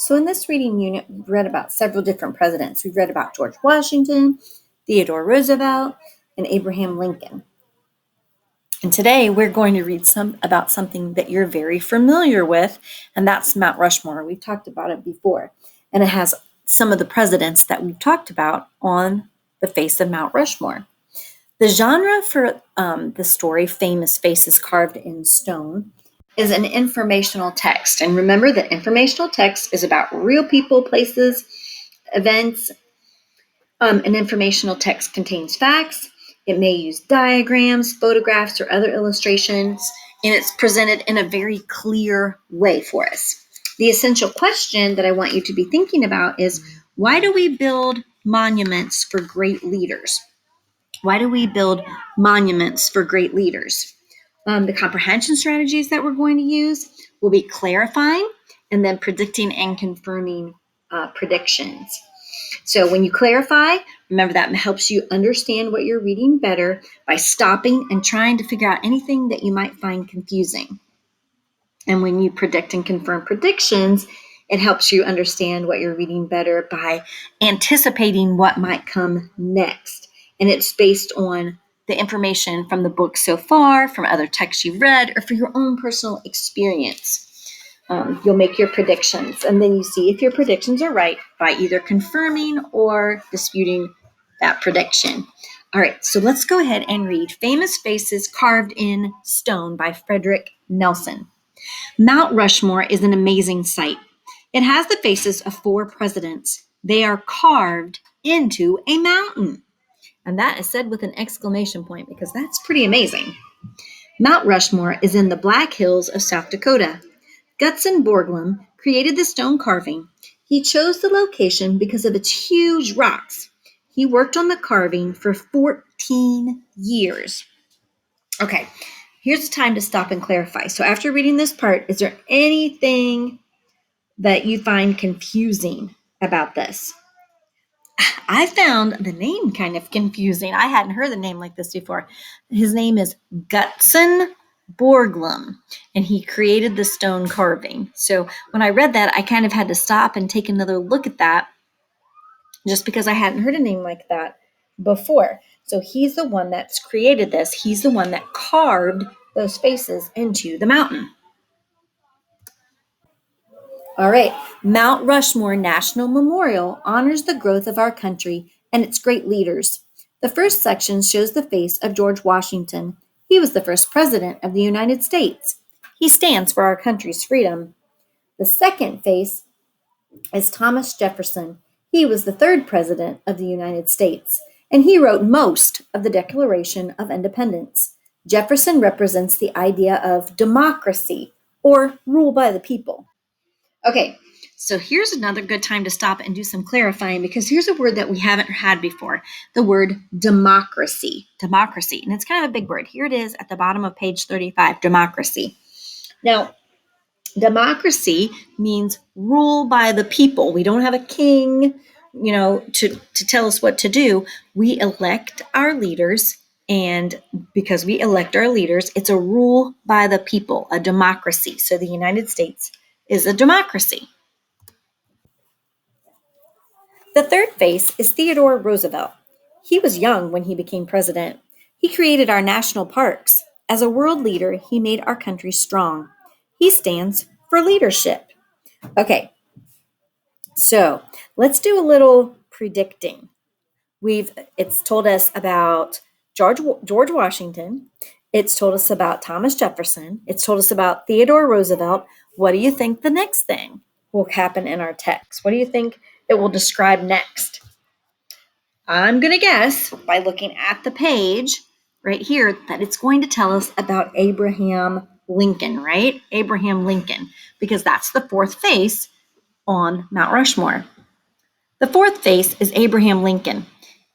So in this reading unit, we've read about several different presidents. We've read about George Washington, Theodore Roosevelt, and Abraham Lincoln. And today we're going to read about something that you're very familiar with, and that's Mount Rushmore. We've talked about it before, and it has some of the presidents that we've talked about on the face of Mount Rushmore. The genre for the story, Famous Faces Carved in Stone, is an informational text. And remember that informational text is about real people, places, events. An informational text contains facts. It may use diagrams, photographs, or other illustrations, and it's presented in a very clear way for us. The essential question that I want you to be thinking about is, why do we build monuments for great leaders? Why do we build monuments for great leaders? The comprehension strategies that we're going to use will be clarifying and then predicting and confirming predictions. So when you clarify, remember that helps you understand what you're reading better by stopping and trying to figure out anything that you might find confusing. And when you predict and confirm predictions, it helps you understand what you're reading better by anticipating what might come next. And it's based on the information from the book so far, from other texts you've read, or for your own personal experience. You'll make your predictions, and then you see if your predictions are right by either confirming or disputing that prediction. All right, so let's go ahead and read Famous Faces Carved in Stone by Frederick Nelson. Mount Rushmore is an amazing sight. It has the faces of 4 presidents. They are carved into a mountain. And that is said with an exclamation point because that's pretty amazing. Mount Rushmore is in the Black Hills of South Dakota. Gutzon Borglum created the stone carving. He chose the location because of its huge rocks. He worked on the carving for 14 years. Okay, here's the time to stop and clarify. So after reading this part, is there anything that you find confusing about this? I found the name kind of confusing. I hadn't heard the name like this before. His name is Gutzon Borglum, and he created the stone carving. So when I read that, I kind of had to stop and take another look at that just because I hadn't heard a name like that before. So he's the one that's created this. He's the one that carved those faces into the mountain. All right, Mount Rushmore National Memorial honors the growth of our country and its great leaders. The first section shows the face of George Washington. He was the first president of the United States. He stands for our country's freedom. The second face is Thomas Jefferson. He was the third president of the United States, and he wrote most of the Declaration of Independence. Jefferson represents the idea of democracy, or rule by the people. Okay, so here's another good time to stop and do some clarifying because here's a word that we haven't had before, the word democracy. Democracy, and it's kind of a big word. Here it is at the bottom of page 35, democracy. Now, democracy means rule by the people. We don't have a king, to tell us what to do. We elect our leaders, and because we elect our leaders, it's a rule by the people, a democracy. So the United States is a democracy. The third face is Theodore Roosevelt. He was young when he became president. He created our national parks. As a world leader, he made our country strong. He stands for leadership. Okay, so let's do a little predicting. It's told us about George Washington. It's told us about Thomas Jefferson. It's told us about Theodore Roosevelt. What do you think the next thing will happen in our text? What do you think it will describe next? I'm going to guess by looking at the page right here that it's going to tell us about Abraham Lincoln, right? Abraham Lincoln, because that's the fourth face on Mount Rushmore. The fourth face is Abraham Lincoln.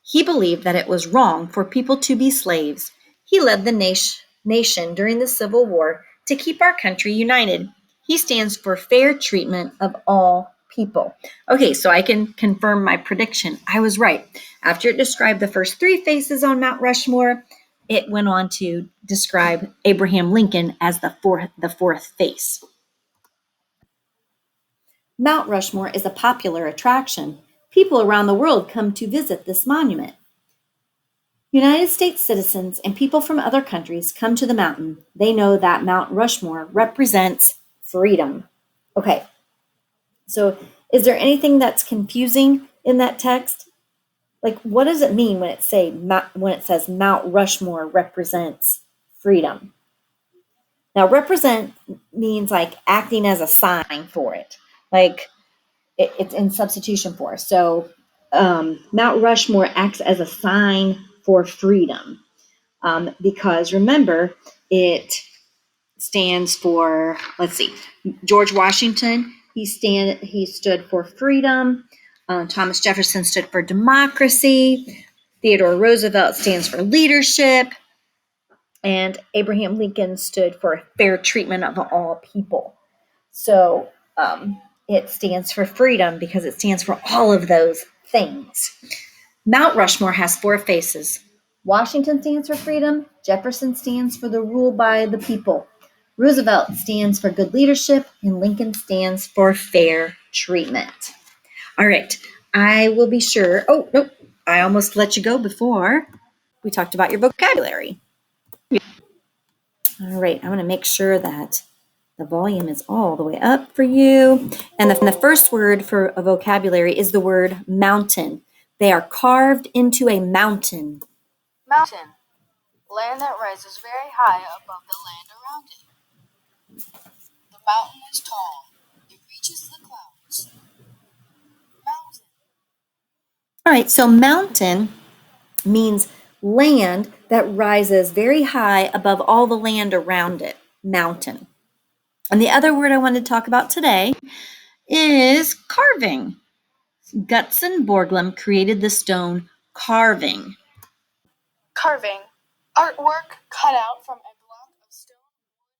He believed that it was wrong for people to be slaves. He led the nation during the Civil War to keep our country united. He stands for fair treatment of all people. Okay, so I can confirm my prediction. I was right. After it described the first 3 faces on Mount Rushmore, it went on to describe Abraham Lincoln as the fourth face. Mount Rushmore is a popular attraction. People around the world come to visit this monument. United States citizens and people from other countries come to the mountain. They know that Mount Rushmore represents freedom. Okay, so is there anything that's confusing in that text? Like, what does it mean when it says Mount Rushmore represents freedom? Now, represent means like acting as a sign for it, like it's in substitution for. So, Mount Rushmore acts as a sign for freedom because remember, it stands for, let's see, George Washington, he stood for freedom. Thomas Jefferson stood for democracy. Theodore Roosevelt stands for leadership. And Abraham Lincoln stood for fair treatment of all people. So it stands for freedom because it stands for all of those things. Mount Rushmore has 4 faces. Washington stands for freedom. Jefferson stands for the rule by the people. Roosevelt stands for good leadership, and Lincoln stands for fair treatment. All right, I will be sure. Oh, nope, I almost let you go before we talked about your vocabulary. All right, I'm going to make sure that the volume is all the way up for you. And the first word for a vocabulary is the word mountain. They are carved into a mountain. Mountain. Land that rises very high above the land around it. The mountain is tall. It reaches the clouds. Mountain. All right, so mountain means land that rises very high above all the land around it. Mountain. And the other word I want to talk about today is carving. Gutzon Borglum created the stone carving. Carving. Artwork cut out from a block of stone, wood,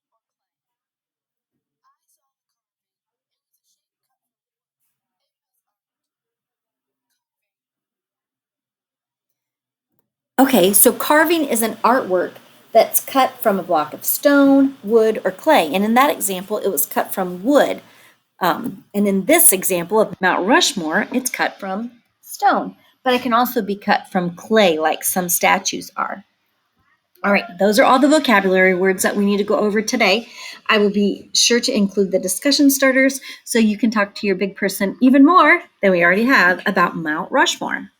or clay. Okay, so carving is an artwork that's cut from a block of stone, wood, or clay. And in that example, it was cut from wood. And in this example of Mount Rushmore, it's cut from stone. But it can also be cut from clay, like some statues are. All right, those are all the vocabulary words that we need to go over today. I will be sure to include the discussion starters so you can talk to your big person even more than we already have about Mount Rushmore.